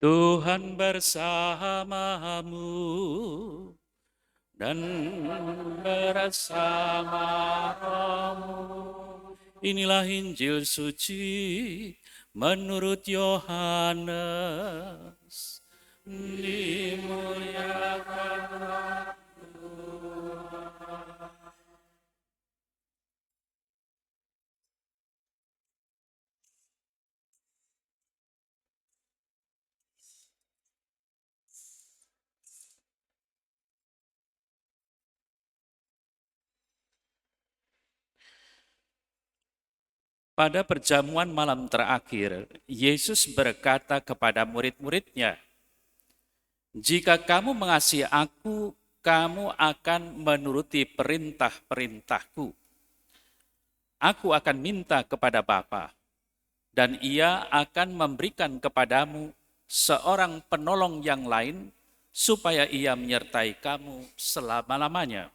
Tuhan bersamamu dan bersama rohmu. Inilah Injil suci menurut Yohanes. Dimuliakanlah Pada perjamuan malam terakhir, Yesus berkata kepada murid-muridnya, "Jika kamu mengasihi aku, kamu akan menuruti perintah-perintahku. Aku akan minta kepada Bapa, dan Ia akan memberikan kepadamu seorang penolong yang lain, supaya Ia menyertai kamu selama-lamanya.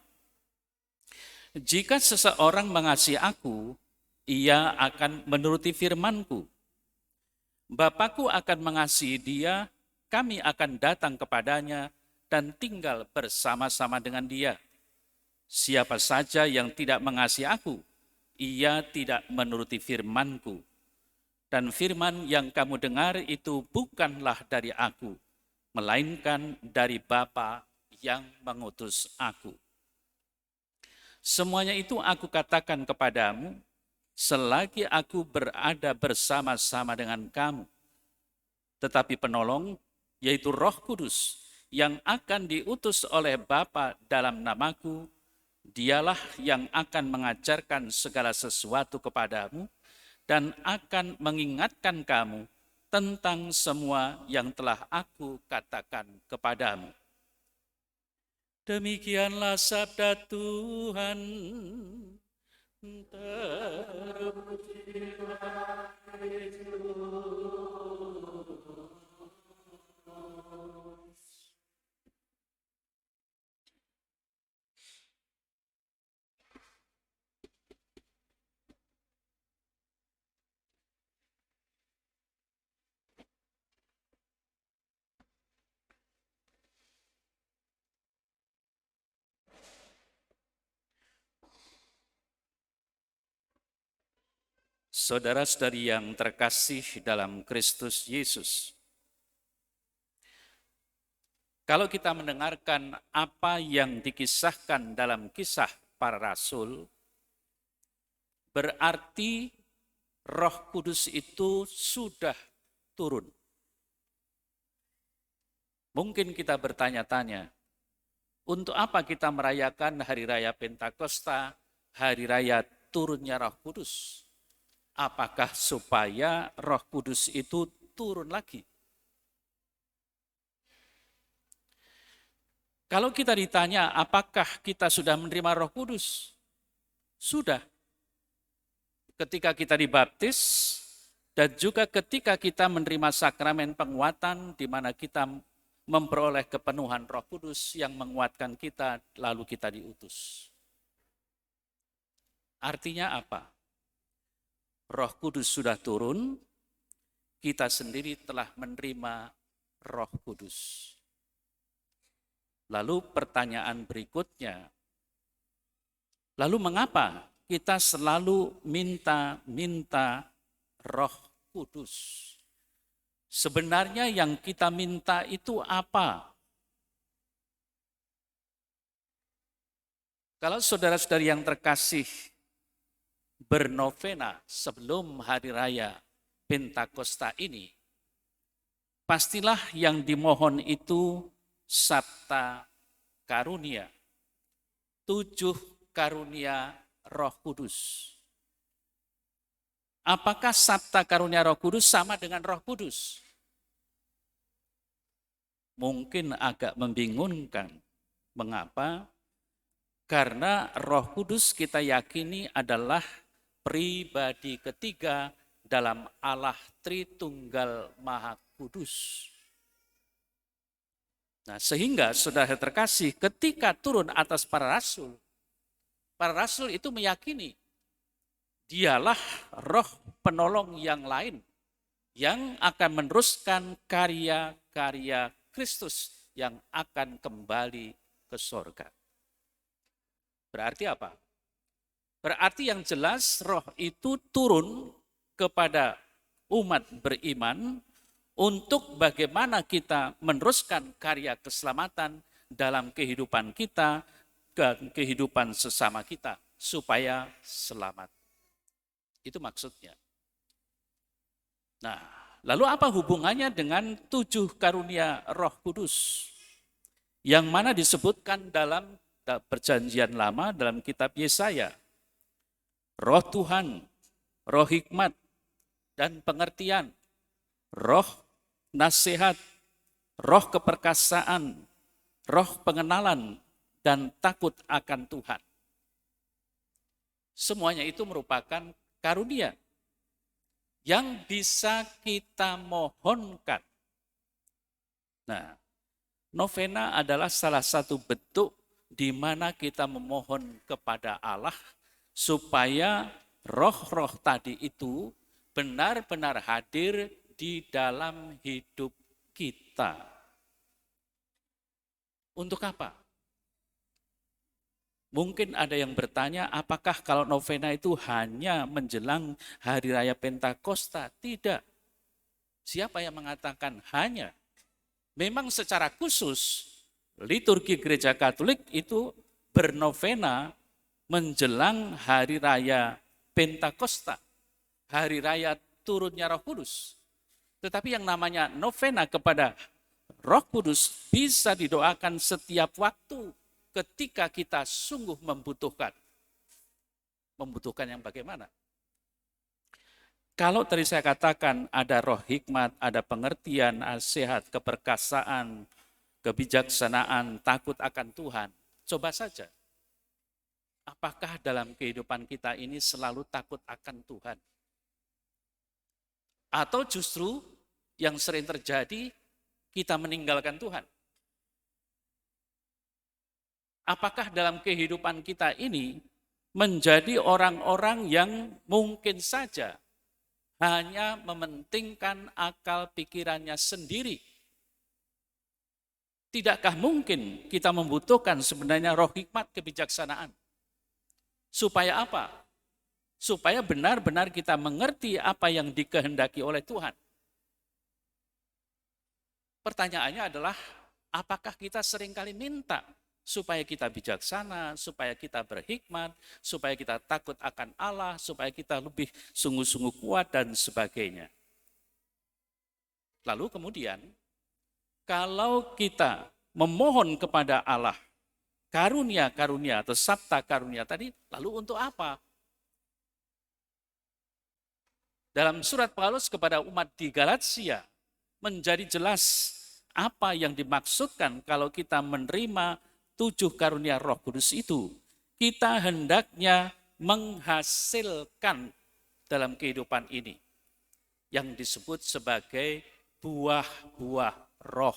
Jika seseorang mengasihi aku, ia akan menuruti firman-Ku. Bapakku akan mengasihi dia, kami akan datang kepadanya dan tinggal bersama-sama dengan dia. Siapa saja yang tidak mengasihi aku, ia tidak menuruti firman-Ku. Dan firman yang kamu dengar itu bukanlah dari aku, melainkan dari Bapa yang mengutus aku. Semuanya itu aku katakan kepadamu, selagi aku berada bersama-sama dengan kamu. Tetapi penolong, yaitu Roh Kudus, yang akan diutus oleh Bapa dalam namaku, dialah yang akan mengajarkan segala sesuatu kepadamu dan akan mengingatkan kamu tentang semua yang telah aku katakan kepadamu. Demikianlah sabda Tuhan. Terpujilah Kristus. Saudara-saudari yang terkasih dalam Kristus Yesus, kalau kita mendengarkan apa yang dikisahkan dalam kisah para rasul, berarti Roh Kudus itu sudah turun. Mungkin kita bertanya-tanya, untuk apa kita merayakan hari raya Pentakosta, hari raya turunnya Roh Kudus? Apakah supaya Roh Kudus itu turun lagi? Kalau kita ditanya, apakah kita sudah menerima Roh Kudus? Sudah. Ketika kita dibaptis, dan juga ketika kita menerima sakramen penguatan, di mana kita memperoleh kepenuhan Roh Kudus yang menguatkan kita, lalu kita diutus. Artinya apa? Roh Kudus sudah turun, kita sendiri telah menerima Roh Kudus. Lalu pertanyaan berikutnya, lalu mengapa kita selalu minta Roh Kudus? Sebenarnya yang kita minta itu apa? Kalau saudara-saudari yang terkasih bernovena sebelum hari raya Pentakosta ini, pastilah yang dimohon itu sabta karunia, 7 karunia Roh Kudus. Apakah sabta karunia Roh Kudus sama dengan Roh Kudus? Mungkin agak membingungkan. Mengapa? Karena Roh Kudus kita yakini adalah pribadi ketiga dalam Allah Tritunggal Maha Kudus. Nah, sehingga saudara terkasih, ketika turun atas para rasul itu meyakini dialah roh penolong yang lain yang akan meneruskan karya-karya Kristus yang akan kembali ke sorga. Berarti apa? Berarti yang jelas roh itu turun kepada umat beriman untuk bagaimana kita meneruskan karya keselamatan dalam kehidupan kita dan kehidupan sesama kita supaya selamat. Itu maksudnya. Nah, lalu apa hubungannya dengan 7 karunia Roh Kudus? Yang mana disebutkan dalam Perjanjian Lama dalam kitab Yesaya. Roh Tuhan, roh hikmat dan pengertian, roh nasihat, roh keperkasaan, roh pengenalan, dan takut akan Tuhan. Semuanya itu merupakan karunia yang bisa kita mohonkan. Nah, novena adalah salah satu bentuk di mana kita memohon kepada Allah supaya roh-roh tadi itu benar-benar hadir di dalam hidup kita. Untuk apa? Mungkin ada yang bertanya, apakah kalau novena itu hanya menjelang hari raya Pentakosta? Tidak. Siapa yang mengatakan hanya? Memang secara khusus, liturgi gereja Katolik itu bernovena menjelang hari raya Pentakosta, hari raya turunnya Roh Kudus. Tetapi yang namanya novena kepada Roh Kudus bisa didoakan setiap waktu ketika kita sungguh membutuhkan. Membutuhkan yang bagaimana? Kalau tadi saya katakan ada roh hikmat, ada pengertian, nasihat, keperkasaan, kebijaksanaan, takut akan Tuhan, coba saja. Apakah dalam kehidupan kita ini selalu takut akan Tuhan? Atau justru yang sering terjadi, kita meninggalkan Tuhan? Apakah dalam kehidupan kita ini menjadi orang-orang yang mungkin saja hanya mementingkan akal pikirannya sendiri? Tidakkah mungkin kita membutuhkan sebenarnya roh hikmat kebijaksanaan? Supaya apa? Supaya benar-benar kita mengerti apa yang dikehendaki oleh Tuhan. Pertanyaannya adalah, apakah kita seringkali minta supaya kita bijaksana, supaya kita berhikmat, supaya kita takut akan Allah, supaya kita lebih sungguh-sungguh kuat dan sebagainya. Lalu kemudian, kalau kita memohon kepada Allah karunia-karunia atau sabta karunia tadi, lalu untuk apa? Dalam surat Paulus kepada umat di Galatia, menjadi jelas apa yang dimaksudkan kalau kita menerima 7 karunia Roh Kudus itu. Kita hendaknya menghasilkan dalam kehidupan ini yang disebut sebagai buah-buah roh.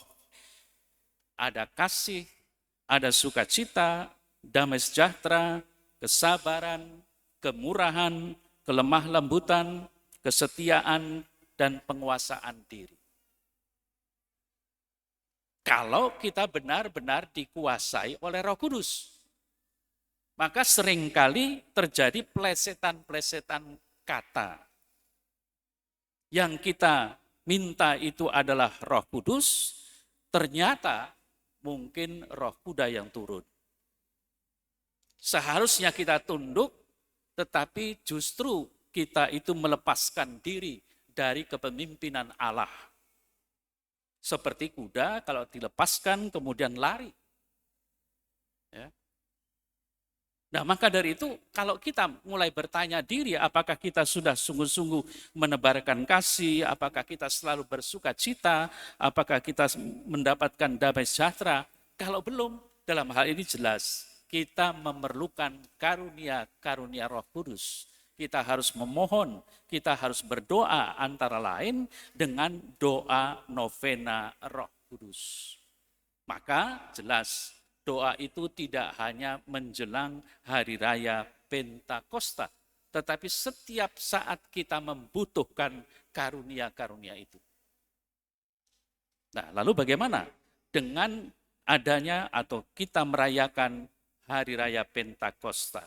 Ada kasih, ada sukacita, damai sejahtera, kesabaran, kemurahan, kelemah lembutan, kesetiaan, dan penguasaan diri. Kalau kita benar-benar dikuasai oleh Roh Kudus, maka seringkali terjadi plesetan-plesetan kata. Yang kita minta itu adalah Roh Kudus, ternyata mungkin roh kuda yang turun. Seharusnya kita tunduk, tetapi justru kita itu melepaskan diri dari kepemimpinan Allah. Seperti kuda kalau dilepaskan kemudian lari. Ya. Nah, maka dari itu kalau kita mulai bertanya diri apakah kita sudah sungguh-sungguh menebarkan kasih, apakah kita selalu bersuka cita, apakah kita mendapatkan damai sejahtera, kalau belum, dalam hal ini jelas kita memerlukan karunia-karunia Roh Kudus. Kita harus memohon, kita harus berdoa antara lain dengan doa novena Roh Kudus. Maka jelas doa itu tidak hanya menjelang hari raya Pentakosta, tetapi setiap saat kita membutuhkan karunia-karunia itu. Nah, lalu bagaimana dengan adanya atau kita merayakan Hari Raya Pentakosta?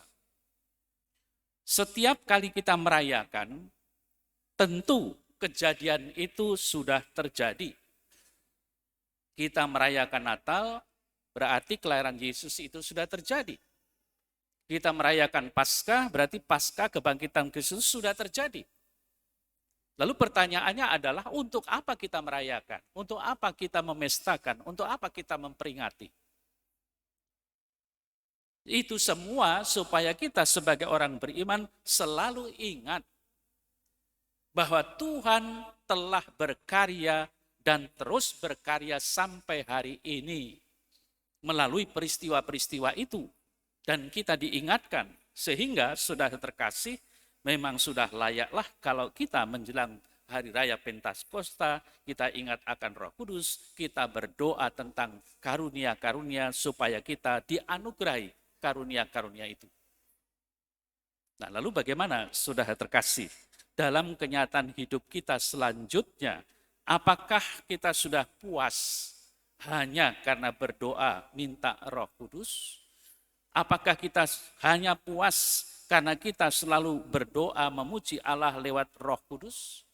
Setiap kali kita merayakan, tentu kejadian itu sudah terjadi. Kita merayakan Natal, berarti kelahiran Yesus itu sudah terjadi. Kita merayakan Paskah, berarti Paskah kebangkitan Kristus sudah terjadi. Lalu pertanyaannya adalah untuk apa kita merayakan? Untuk apa kita memestakan? Untuk apa kita memperingati? Itu semua supaya kita sebagai orang beriman selalu ingat bahwa Tuhan telah berkarya dan terus berkarya sampai hari ini melalui peristiwa-peristiwa itu. Dan kita diingatkan sehingga sudah terkasih, memang sudah layaklah kalau kita menjelang Hari Raya Pentakosta, kita ingat akan Roh Kudus, kita berdoa tentang karunia-karunia supaya kita dianugerahi karunia-karunia itu. Nah, lalu bagaimana saudara terkasih? Dalam kenyataan hidup kita selanjutnya, apakah kita sudah puas hanya karena berdoa minta Roh Kudus? Apakah kita hanya puas karena kita selalu berdoa memuji Allah lewat Roh Kudus?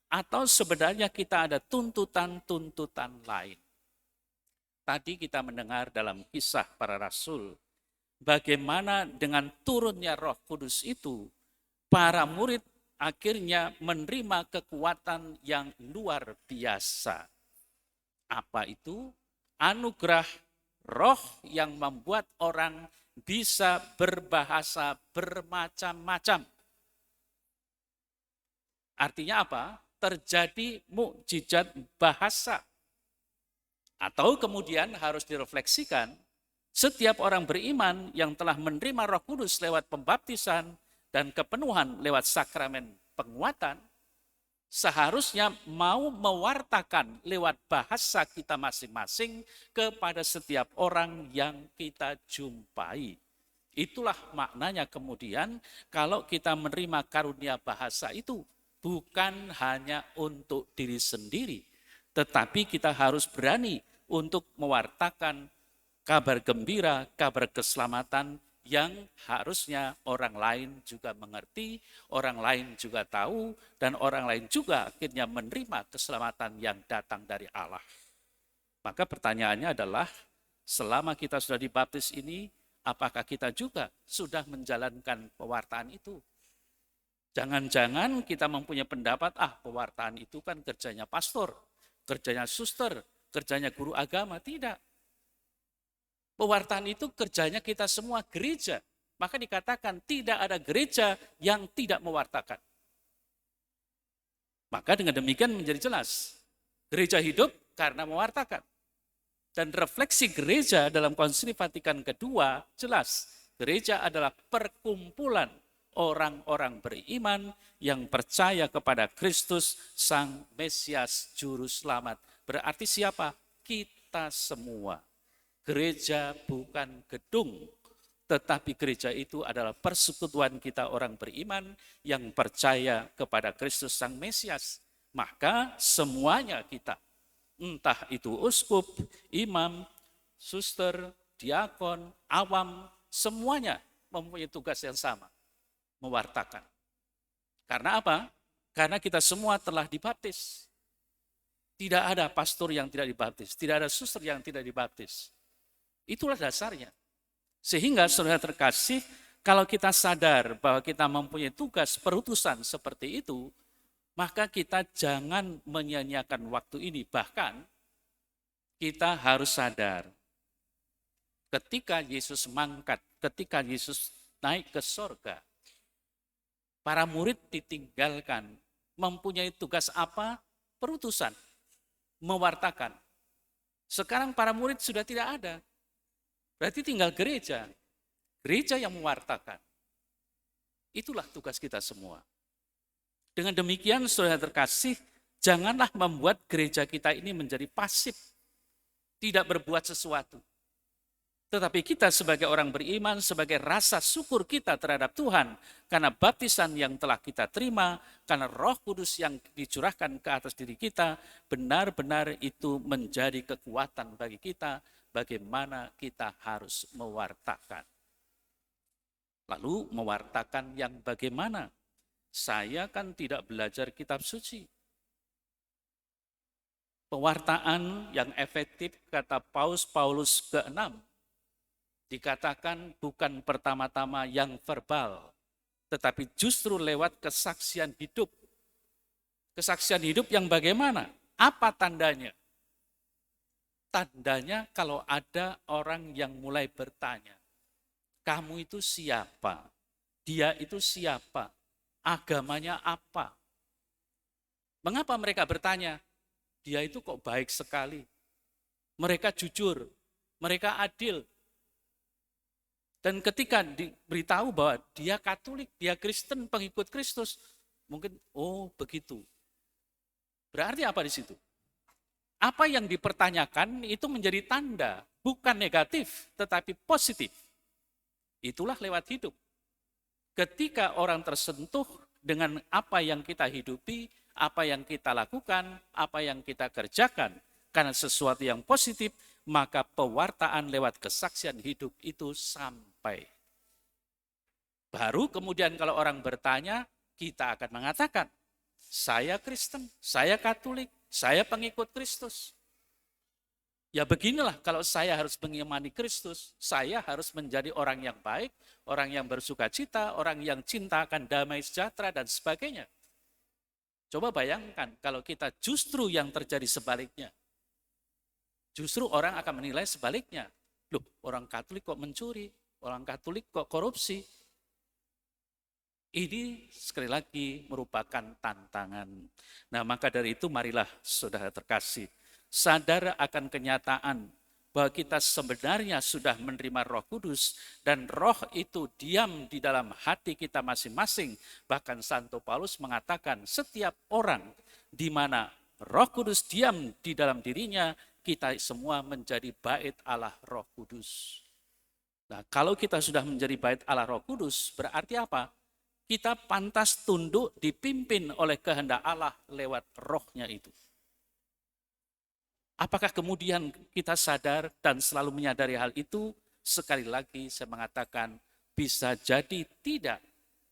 Atau sebenarnya kita ada tuntutan-tuntutan lain? Tadi kita mendengar dalam kisah para rasul, bagaimana dengan turunnya Roh Kudus itu, para murid akhirnya menerima kekuatan yang luar biasa. Apa itu? Anugerah Roh yang membuat orang bisa berbahasa bermacam-macam. Artinya apa? Terjadi mukjizat bahasa. Atau kemudian harus direfleksikan, setiap orang beriman yang telah menerima Roh Kudus lewat pembaptisan dan kepenuhan lewat sakramen penguatan, seharusnya mau mewartakan lewat bahasa kita masing-masing kepada setiap orang yang kita jumpai. Itulah maknanya kemudian kalau kita menerima karunia bahasa itu bukan hanya untuk diri sendiri, tetapi kita harus berani untuk mewartakan kabar gembira, kabar keselamatan yang harusnya orang lain juga mengerti, orang lain juga tahu, dan orang lain juga akhirnya menerima keselamatan yang datang dari Allah. Maka pertanyaannya adalah, selama kita sudah dibaptis ini, apakah kita juga sudah menjalankan pewartaan itu? Jangan-jangan kita mempunyai pendapat, pewartaan itu kan kerjanya pastor, kerjanya suster, kerjanya guru agama. Tidak. Pewartaan itu kerjanya kita semua gereja. Maka dikatakan tidak ada gereja yang tidak mewartakan. Maka dengan demikian menjadi jelas. Gereja hidup karena mewartakan. Dan refleksi gereja dalam Konsili Vatikan kedua jelas. Gereja adalah perkumpulan orang-orang beriman yang percaya kepada Kristus Sang Mesias Juru Selamat. Berarti siapa? Kita semua. Gereja bukan gedung, tetapi gereja itu adalah persekutuan kita orang beriman yang percaya kepada Kristus Sang Mesias. Maka semuanya kita, entah itu uskup, imam, suster, diakon, awam, semuanya mempunyai tugas yang sama, mewartakan. Karena apa? Karena kita semua telah dibaptis. Tidak ada pastor yang tidak dibaptis, tidak ada suster yang tidak dibaptis. Itulah dasarnya. Sehingga saudara terkasih, kalau kita sadar bahwa kita mempunyai tugas perutusan seperti itu, maka kita jangan menyia-nyiakan waktu ini. Bahkan kita harus sadar, ketika Yesus mangkat, ketika Yesus naik ke sorga, para murid ditinggalkan. Mempunyai tugas apa? Perutusan, mewartakan. Sekarang para murid sudah tidak ada. Berarti tinggal gereja. Gereja yang mewartakan. Itulah tugas kita semua. Dengan demikian, saudara terkasih, janganlah membuat gereja kita ini menjadi pasif. Tidak berbuat sesuatu. Tetapi kita sebagai orang beriman, sebagai rasa syukur kita terhadap Tuhan, karena baptisan yang telah kita terima, karena Roh Kudus yang dicurahkan ke atas diri kita, benar-benar itu menjadi kekuatan bagi kita, bagaimana kita harus mewartakan. Lalu mewartakan yang bagaimana? Saya kan tidak belajar kitab suci. Pewartaan yang efektif, kata Paus ke-6, dikatakan bukan pertama-tama yang verbal, tetapi justru lewat kesaksian hidup. Kesaksian hidup yang bagaimana? Apa tandanya? Tandanya kalau ada orang yang mulai bertanya, kamu itu siapa? Dia itu siapa? Agamanya apa? Mengapa mereka bertanya? Dia itu kok baik sekali. Mereka jujur, mereka adil. Dan ketika diberitahu bahwa dia Katolik, dia Kristen, pengikut Kristus, mungkin, oh begitu. Berarti apa di situ? Apa yang dipertanyakan itu menjadi tanda, bukan negatif, tetapi positif. Itulah lewat hidup. Ketika orang tersentuh dengan apa yang kita hidupi, apa yang kita lakukan, apa yang kita kerjakan, karena sesuatu yang positif, maka pewartaan lewat kesaksian hidup itu sampai. Baru kemudian kalau orang bertanya, kita akan mengatakan, saya Kristen, saya Katolik, saya pengikut Kristus. Ya beginilah kalau saya harus mengimani Kristus, saya harus menjadi orang yang baik, orang yang bersukacita, orang yang cinta akan damai sejahtera dan sebagainya. Coba bayangkan kalau kita justru yang terjadi sebaliknya. Justru orang akan menilai sebaliknya. Loh, orang Katolik kok mencuri, orang Katolik kok korupsi. Ini sekali lagi merupakan tantangan. Nah, maka dari itu marilah saudara terkasih, sadar akan kenyataan bahwa kita sebenarnya sudah menerima Roh Kudus dan Roh itu diam di dalam hati kita masing-masing. Bahkan Santo Paulus mengatakan setiap orang di mana Roh Kudus diam di dalam dirinya, kita semua menjadi bait Allah Roh Kudus. Nah, kalau kita sudah menjadi bait Allah Roh Kudus, berarti apa? Kita pantas tunduk dipimpin oleh kehendak Allah lewat rohnya itu. Apakah kemudian kita sadar dan selalu menyadari hal itu? Sekali lagi saya mengatakan bisa jadi tidak.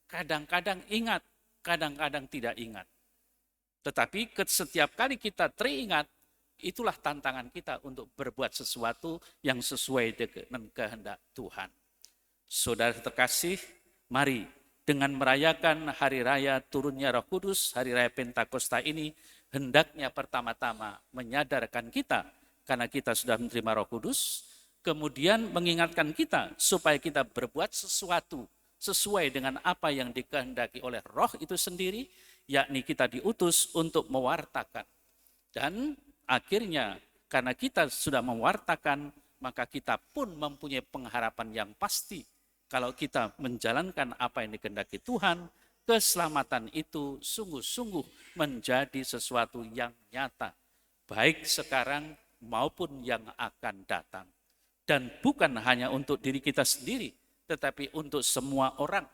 Kadang-kadang ingat, kadang-kadang tidak ingat. Tetapi setiap kali kita teringat, itulah tantangan kita untuk berbuat sesuatu yang sesuai dengan kehendak Tuhan. Saudara terkasih, mari dengan merayakan hari raya turunnya Roh Kudus, hari raya Pentakosta ini, hendaknya pertama-tama menyadarkan kita, karena kita sudah menerima Roh Kudus, kemudian mengingatkan kita supaya kita berbuat sesuatu sesuai dengan apa yang dikehendaki oleh Roh itu sendiri, yakni kita diutus untuk mewartakan. Dan akhirnya karena kita sudah mewartakan, maka kita pun mempunyai pengharapan yang pasti. Kalau kita menjalankan apa yang dikehendaki Tuhan, keselamatan itu sungguh-sungguh menjadi sesuatu yang nyata. Baik sekarang maupun yang akan datang. Dan bukan hanya untuk diri kita sendiri, tetapi untuk semua orang.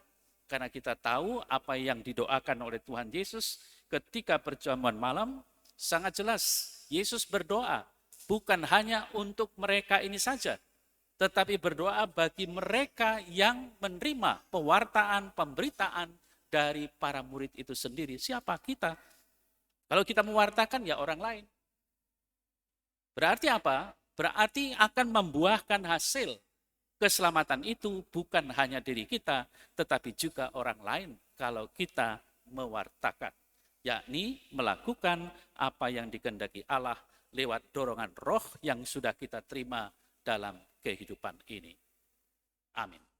Karena kita tahu apa yang didoakan oleh Tuhan Yesus ketika perjamuan malam, sangat jelas. Yesus berdoa bukan hanya untuk mereka ini saja, tetapi berdoa bagi mereka yang menerima pewartaan, pemberitaan dari para murid itu sendiri. Siapa kita? Kalau kita mewartakan ya orang lain. Berarti apa? Berarti akan membuahkan hasil. Keselamatan itu bukan hanya diri kita, tetapi juga orang lain kalau kita mewartakan. Yakni melakukan apa yang dikehendaki Allah lewat dorongan roh yang sudah kita terima dalam kehidupan ini. Amin.